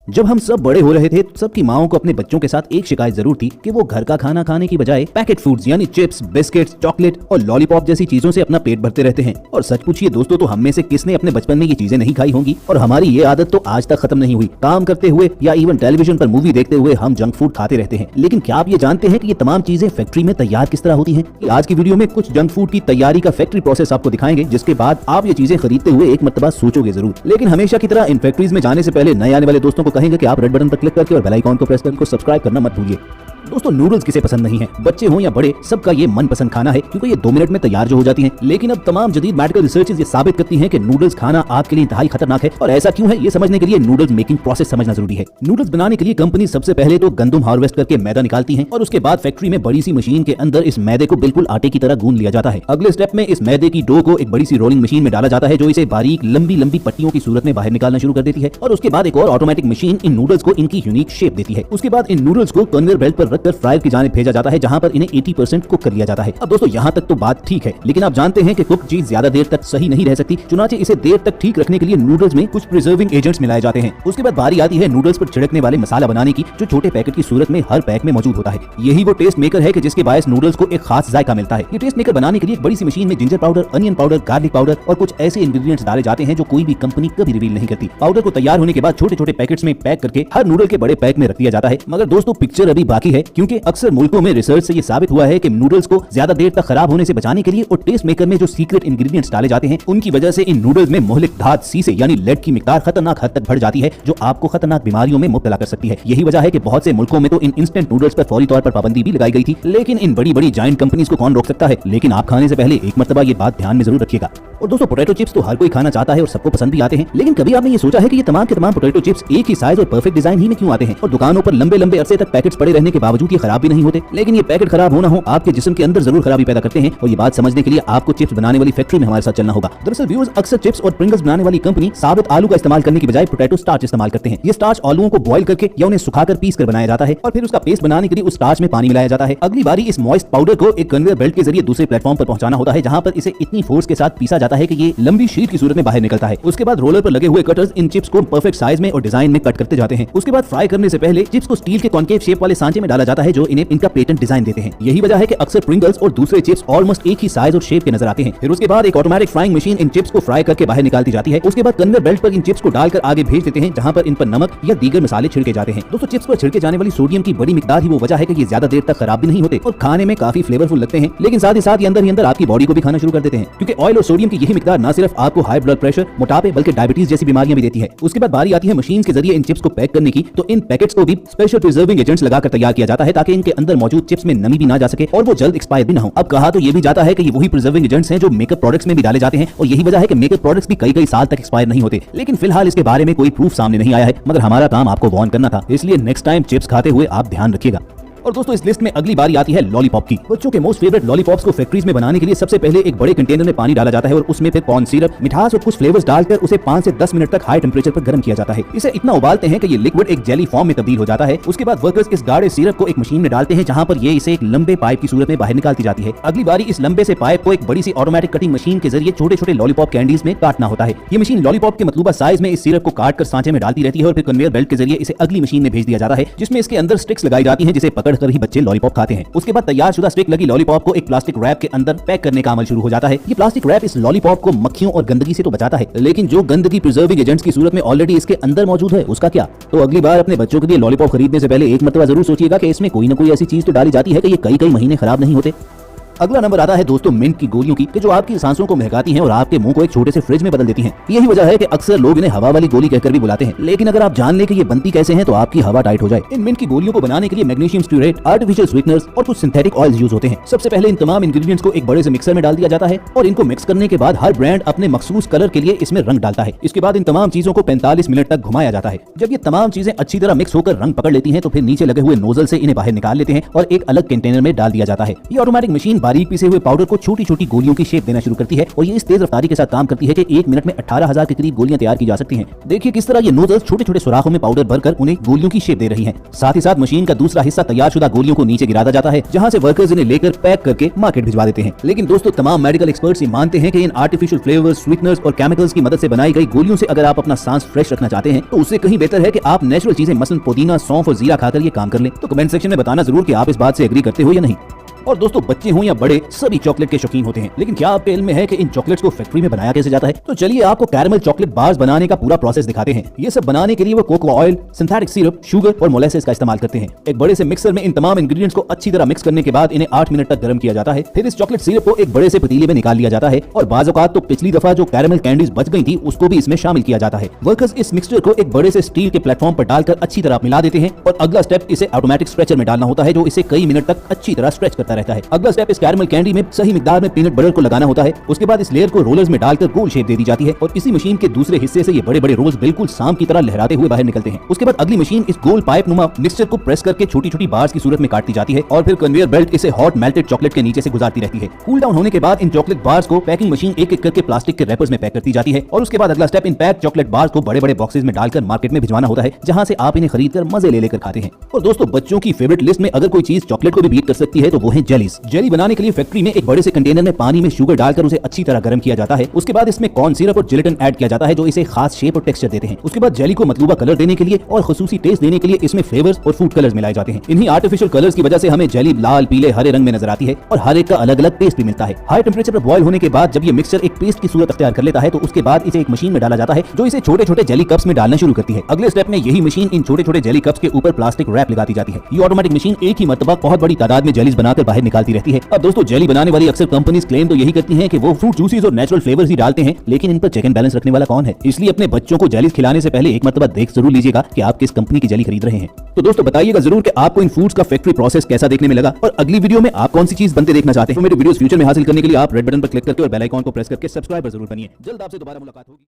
जब हम सब बड़े हो रहे थे तो सबकी माओं को अपने बच्चों के साथ एक शिकायत जरूर थी कि वो घर का खाना खाने की बजाय पैकेट फूड्स यानी चिप्स, बिस्किट्स, चॉकलेट और लॉलीपॉप जैसी चीजों से अपना पेट भरते रहते हैं। और सच पूछिए दोस्तों, तो हम में से किसने अपने बचपन में ये चीजें नहीं खाई होंगी? और हमारी ये आदत तो आज तक खत्म नहीं हुई। काम करते हुए या इवन टेलीविजन पर मूवी देखते हुए हम जंक फूड खाते रहते हैं। लेकिन क्या आप ये जानते हैं कि ये तमाम चीजें फैक्ट्री में तैयार किस तरह होती हैं? आज की वीडियो में कुछ जंक फूड की तैयारी का फैक्ट्री प्रोसेस आपको दिखाएंगे, जिसके बाद आप ये चीजें खरीदते हुए एक मर्तबा सोचोगे जरूर। लेकिन हमेशा की तरह इन फैक्ट्रीज में जाने से पहले नए आने वाले दोस्तों को कहेंगे कि आप रेड बटन पर क्लिक करके और बेल आइकॉन को प्रेस करके सब्सक्राइब करना मत भूलिए। दोस्तों, नूडल्स किसे पसंद नहीं है? बच्चे हो या बड़े, सबका ये मनपसंद खाना है क्योंकि ये 2 मिनट में तैयार जो हो जाती हैं। लेकिन अब तमाम जदीद मेडिकल रिसर्चेस ये साबित करती हैं कि नूडल्स खाना आपके लिए इंतहाई खतरनाक है। और ऐसा क्यों है, ये समझने के लिए नूडल्स मेकिंग प्रोसेस समझना जरूरी है। नूडल्स बनाने के लिए कंपनी सबसे पहले तो गंदम हार्वेस्ट करके मैदा निकालती है और उसके बाद फैक्ट्री में बड़ी सी मशीन के अंदर इस मैदे को बिल्कुल आटे की तरह गूंद लिया जाता है। अगले स्टेप में इस मैदे की डो को एक बड़ी सी रोलिंग मशीन में डाला जाता है, जो इसे बारीक लंबी लंबी पट्टियों की सूरत में बाहर निकालना शुरू कर देती है। और उसके बाद एक और ऑटोमेटिक मशीन इन नूडल्स को इनकी यूनिक शेप देती है। उसके बाद इन नूडल्स को कन्वेयर बेल्ट पर रखकर फ्रायर की जानिब भेजा जाता है, जहां पर इन्हें 80% कुक कर लिया जाता है। अब दोस्तों, यहाँ तक तो बात ठीक है, लेकिन आप जानते हैं कि कुक चीज ज्यादा देर तक सही नहीं रह सकती। चुनाचे इसे देर तक ठीक रखने के लिए नूडल्स में कुछ प्रिजर्विंग एजेंट्स मिलाए जाते हैं। उसके बाद बारी आती है नूडल्स पर छिड़कने वाले मसाला बनाने की, जो छोटे पैकेट की सूरत में हर पैक में मौजूद होता है। यही वो टेस्ट मेकर है कि जिसके बायस नूडल्स को एक खास जायका मिलता है। ये टेस्ट मेकर बनाने के लिए एक बड़ी सी मशीन में ginger powder, onion powder, garlic powder और कुछ ऐसे इंग्रेडिएंट्स डाले जाते हैं जो कोई भी कंपनी कभी रिवील नहीं करती। पाउडर को तैयार होने के बाद छोटे छोटे पैकेट्स में पैक करके हर नूडल के बड़े पैक में रख दिया जाता है। मगर दोस्तों, पिक्चर अभी बाकी है, क्योंकि अक्सर मुल्कों में रिसर्च से ये साबित हुआ है कि नूडल्स को ज्यादा देर तक खराब होने से बचाने के लिए और टेस्ट मेकर में जो सीक्रेट इंग्रेडिएंट्स डाले जाते हैं, उनकी वजह से इन नूडल्स में मोहलिक धात सीसे यानी लेड की मिकदार खतरनाक हद तक बढ़ जाती है, जो आपको खतरनाक बीमारियों में मुब्तला कर सकती है। यही वजह है कि बहुत से मुल्कों में तो इन इंस्टेंट नूडल्स पर फौरी तौर पर पाबंदी भी लगाई गई थी। लेकिन इन बड़ी बड़ी जायंट कंपनीज को कौन रोक सकता है? लेकिन आप खाने से पहले एक मर्तबा ये बात ध्यान में जरूर रखिएगा। और दोस्तों, पोटैटो चिप्स तो हर कोई खाना चाहता है और सबको पसंद भी आते हैं। लेकिन कभी आपने ये सोचा है कि ये तमाम के तमाम पोटैटो चिप्स एक ही साइज और परफेक्ट डिजाइन ही में क्यों आते हैं और दुकानों पर लंबे लंबे अरसे तक पैकेट्स पड़े रहने के बावजूद ये खराब भी नहीं होते? लेकिन ये पैकेट खराब होना हो, आपके जिस्म के अंदर जरूर खराबी पैदा करते हैं। और ये बात समझने के लिए आपको चिप्स बनाने वाली फैक्ट्री में हमारे साथ चलना होगा। दरअसल व्यूअर्स, अक्सर चिप्स और प्रिंगल्स बनाने वाली कंपनी साबित आलू का इस्तेमाल करने की बजाय पोटैटो स्टार्च इस्तेमाल करते हैं। ये स्टार्च आलूओं को बॉईल करके या उन्हें सुखाकर पीस कर बनाया जाता है और फिर उसका पेस्ट बनाने के लिए उस स्टार्च में पानी मिलाया जाता है। अगली बारी इस मॉइस्ट पाउडर को एक कन्वेयर बेल्ट के जरिए दूसरे प्लेटफॉर्म पर पहुंचाना होता है, जहां पर इसे इतनी फोर्स के साथ पीसा जाता है कि ये लंबी शीट की सूरत में बाहर निकलता है। उसके बाद रोलर पर लगे हुए कटर्स इन चिप्स को परफेक्ट साइज में और डिजाइन में कट करते जाते हैं। उसके बाद फ्राई करने से पहले चिप्स को स्टील के कॉन्केव शेप वाले सांचे में डाला जाता है, जो इन्हें इनका पेटेंट डिजाइन देते हैं। यही वजह है कि अक्सर प्रिंगल्स और दूसरे चिप्स ऑलमोस्ट एक ही साइज और शेप के नजर आते हैं। फिर उसके बाद एक ऑटोमेटिक फ्राइंग मशीन इन चिप्स को फ्राई करके बाहर निकालती जाती है। उसके बाद कन्वेयर बेल्ट पर इन चिप्स को डालकर आगे भेज देते हैं, जहां पर इन पर नमक या दीगर मसाले छिड़के जाते हैं। दोस्तों, चिप्स पर छिड़के जाने वाली सोडियम की बड़ी मिकदार ही वो वजह है कि ये ज्यादा देर तक खराब भी नहीं होते और खाने में काफी फ्लेवरफुल लगते हैं। लेकिन साथ ही साथ ये अंदर ही अंदर आपकी बॉडी को भी खाना शुरू कर देते हैं, क्योंकि ऑयल और सोडियम की यही मिकदार न सिर्फ आपको हाई ब्लड प्रेशर, मोटापे, बल्कि डायबिटीज जैसी बीमारियां भी देती है। उसके बाद बारी आती है मशीन के जरिए इन चिप्स को पैक करने की, तो इन पैकेट्स को भी स्पेशल प्रिजर्विंग एजेंट्स लगाकर तैयार किया जाता है, ताकि इनके अंदर मौजूद चिप्स में नमी भी ना जा सके और वो जल्द एक्सपायर भी ना हो। अब कहा तो ये भी जाता है कि ये वही प्रिजर्विंग एजेंट्स हैं जो मेकअप प्रोडक्ट्स में भी डाले जाते हैं और यही वजह है कि मेकअप प्रोडक्ट्स भी कई कई साल तक एक्सपायर नहीं होते। लेकिन फिलहाल इसके बारे में कोई प्रूफ सामने नहीं आया है, मगर हमारा काम आपको वार्न करना था, इसलिए नेक्स्ट टाइम चिप्स खाते हुए आप ध्यान रखिएगा। और दोस्तों, इस लिस्ट में अगली बारी आती है लॉलीपॉप की। बच्चों के मोस्ट फेवरेट लॉलीपॉप्स को फैक्ट्रीज में बनाने के लिए सबसे पहले एक बड़े कंटेनर में पानी डाला जाता है और उसमें फिर कॉर्न सिरप, मिठास और कुछ फ्लेवर्स डालकर उसे 5 से 10 मिनट तक हाई टेंपरेचर पर गर्म किया जाता है। इसे इतना उबालते हैं कि ये लिक्विड एक जेली फॉर्म में तब्दील हो जाता है। उसके बाद वर्कर्स इस गाढ़े सिरप को एक मशीन में डालते हैं, जहां पर ये इसे एक लंबे पाइप की सूरत में बाहर निकालती जाती है। अगली बारी इस लंबे से पाइप को एक बड़ी सी ऑटोमेटिक कटिंग मशीन के जरिए छोटे छोटे लॉलीपॉप कैंडीज में काटना होता है। ये मशीन लॉलीपॉप के मतलूबा साइज में इस सिरप को काट कर सांचे में डालती रहती है और फिर कन्वेयर बेल्ट के जरिए इसे अगली मशीन में भेज दिया जाता है, जिसमें इसके अंदर स्टिक्स लगाई जाती हैं, जिसे पकड़कर ही बच्चे लॉलीपॉप खाते हैं। उसके बाद तैयार शुदा स्टिक लगी लॉलीपॉप को एक प्लास्टिक रैप के अंदर पैक करने का अमल शुरू हो जाता है। ये प्लास्टिक रैप इस लॉलीपॉप को मक्खियों और गंदगी से तो बचाता है, लेकिन जो गंदगी प्रिजर्विंग एजेंट्स की सूरत में ऑलरेडी इसके अंदर मौजूद है, उसका क्या? तो अगली बार अपने बच्चों के लिए लॉलीपॉप खरीदने से पहले एक मर्तबा जरूर सोचिएगा कि इसमें कोई ना कोई ऐसी चीज तो डाली जाती है कि ये कई कई महीने खराब नहीं होते। अगला नंबर आता है दोस्तों मिंट की गोलियों की, जो आपकी सांसों को महकाती हैं और आपके मुंह को एक छोटे से फ्रिज में बदल देती हैं। यही वजह है कि अक्सर लोग इन्हें हवा वाली गोली कहकर भी बुलाते हैं, लेकिन अगर आप जान ले कि ये बनती कैसे हैं, तो आपकी हवा टाइट हो जाए। इन मिंट की गोलियों को बनाने के लिए मैग्नीशियम स्टीरेट, आर्टिफिशियल स्वीटनर्स और कुछ सिंथेटिक ऑयल्स यूज होते हैं। सबसे पहले इन तमाम इंग्रेडिएंट्स को एक बड़े से मिक्सर में डाल दिया जाता है और इनको मिक्स करने के बाद हर ब्रांड अपने मखसूस कलर के लिए इसमें रंग डालता है। इसके बाद इन तमाम चीजों को 45 मिनट तक घुमाया जाता है। जब ये तमाम चीजें अच्छी तरह मिक्स होकर रंग पकड़ लेती हैं, तो फिर नीचे लगे हुए नोजल से इन्हें बाहर निकाल लेते हैं और एक अलग कंटेनर में डाल दिया जाता है। ये ऑटोमेटिक मशीन बारीक पीसे हुए पाउडर को छोटी छोटी गोलियों की शेप देना शुरू करती है और ये इस तेज रफ्तारी के साथ काम करती है कि 1 मिनट में 18,000 के करीब गोलियां तैयार की जा सकती हैं। देखिए किस तरह ये नोजल छोटे छोटे सुराखों में पाउडर भरकर उन्हें गोलियों की शेप दे रही हैं। साथ ही साथ मशीन का दूसरा हिस्सा तैयार शुदा गोलियों को नीचे गिराया जाता है, जहां से वर्कर्स इन्हें लेकर पैक करके मार्केट भिजवा देते हैं। लेकिन दोस्तों तमाम मेडिकल एक्सपर्ट्स ये मानते हैं कि इन आर्टिफिशियल फ्लेवर्स, स्वीटनर्स और केमिकल्स की मदद से बनाई गई गोलियों से अगर आप अपना सांस फ्रेश रखना चाहते हैं तो उससे कहीं बेहतर है कि आप नेचुरल चीजें मसलन पुदीना, सौंफ और जीरा खाकर ये काम कर लें। तो कमेंट सेक्शन में बताना जरूर कि आप इस बात से एग्री करते हो या नहीं। और दोस्तों बच्चे हों या बड़े सभी चॉकलेट के शौकीन होते हैं, लेकिन क्या आपके इल्म में है कि इन चॉकलेट्स को फैक्ट्री में बनाया कैसे जाता है? तो चलिए आपको कैरमल चॉकलेट बार्स बनाने का पूरा प्रोसेस दिखाते हैं। ये सब बनाने के लिए वो cocoa oil, synthetic syrup, sugar और मोलेसेस का इस्तेमाल करते हैं। एक बड़े से मिक्सर में इन तमाम इंग्रेडिएंट्स को अच्छी तरह मिक्स करने के बाद इन्हें 8 मिनट तक गर्म किया जाता है। फिर इस चॉकलेट सिरप को एक बड़े से पतीले में निकाल लिया जाता है और बाज़ औक़ात तो पिछली दफा जो कैरमल कैंडीज बच गई थी उसको भी इसमें शामिल किया जाता है। वर्कर्स इस मिक्सचर को एक बड़े से स्टील के प्लेटफॉर्म पर डालकर अच्छी तरह मिला देते हैं और अगला स्टेप इसे ऑटोमेटिक स्ट्रेचर में डालना होता है, जो इसे कई मिनट तक अच्छी तरह स्ट्रेच करता रहता है। अगला स्टेप कैरमल कैंडी में सही मिकदार में पीनट बटर को लगाना होता है। उसके बाद इस लेयर को रोलर्स में डालकर गोल शेप दे दी जाती है और इसी मशीन के दूसरे हिस्से से ये बड़े बड़े रोल्स बिल्कुल सांप की तरह लहराते हुए बाहर निकलते हैं। उसके बाद अगली मशीन इस गोल पाइप नुमा मिक्सचर को प्रेस करके छोटी छोटी बार्स की सूरत में काटती जाती है और फिर कन्वेयर बेल्ट इसे हॉट मेल्टेड चॉकलेट के नीचे से गुजारती रहती है। कूल डाउन होने के बाद इन चॉकलेट बार्स को पैकिंग मशीन एक एक करके प्लास्टिक के रैपर्स में पैक करती जाती है और उसके बाद अगला step in pack chocolate bars को बड़े बड़े बॉक्सेस में डालकर मार्केट में भिजवाना होता है, जहां से आप इन्हें खरीद कर मजे ले लेकर खाते हैं। और दोस्तों बच्चों की फेवरेट लिस्ट में अगर कोई चीज चॉकलेट को भी बीट कर सकती है तो वो है जेलीज। जेली बनाने के लिए फैक्ट्री में एक बड़े से कंटेनर में पानी में शुगर डालकर उसे अच्छी तरह गर्म किया जाता है। उसके बाद इसमें कॉर्न सिरप और जिलेटिन ऐड किया जाता है, जो इसे खास शेप और टेक्सचर देते हैं। उसके बाद जेली को मतलूबा कलर देने के लिए और खुसूसी टेस्ट देने के लिए इसमें फ्लेवर्स और फूड कलर्स मिलाए जाते हैं। इन्हीं आर्टिफिशियल कलर्स की वजह से हमें जेली लाल, पीले, हरे रंग में नजर आती है और हर एक का अलग अलग टेस्ट भी मिलता है। हाई टेम्परेचर पर बॉयल होने के बाद जब ये मिक्सचर एक पेस्ट की सूरत अख्तियार कर लेता है तो उसके बाद इसे एक मशीन में डाला जाता है, जो इसे छोटे छोटे जेली कप्स में डालना शुरू करती है। अगले स्टेप में यही मशीन इन छोटे छोटे जेली कप्स के ऊपर प्लास्टिक रैप लगाती जाती है। ये ऑटोमेटिक मशीन एक ही मर्तबा बहुत बड़ी तादाद में जेलीज बनाकर बाहर निकालती रहती है। अब दोस्तों जेली बनाने वाली अक्सर कंपनीज क्लेम तो यही करती हैं कि वो फ्रूट जूसेस और नेचुरल फ्लेवर्स ही डालते हैं, लेकिन इन पर चेक एंड बैलेंस रखने वाला कौन है? इसलिए अपने बच्चों को जेलीज खिलाने से पहले एक मर्तबा देख जरूर लीजिएगा कि आप किस कंपनी की जेली खरीद रहे हैं। तो दोस्तों बताइएगा जरूर कि आपको इन फूड्स का फैक्ट्री प्रोसेस कैसा देखने में लगा और अगली वीडियो में आप कौन सी चीज बनते देखना चाहते हैं। तो मेरे वीडियोस फ्यूचर में हासिल करने के लिए आप रेड बटन पर क्लिक करके और बेल आइकन को प्रेस करके सब्सक्राइबर जरूर बनिए। जल्द आपसे दोबारा मुलाकात होगी।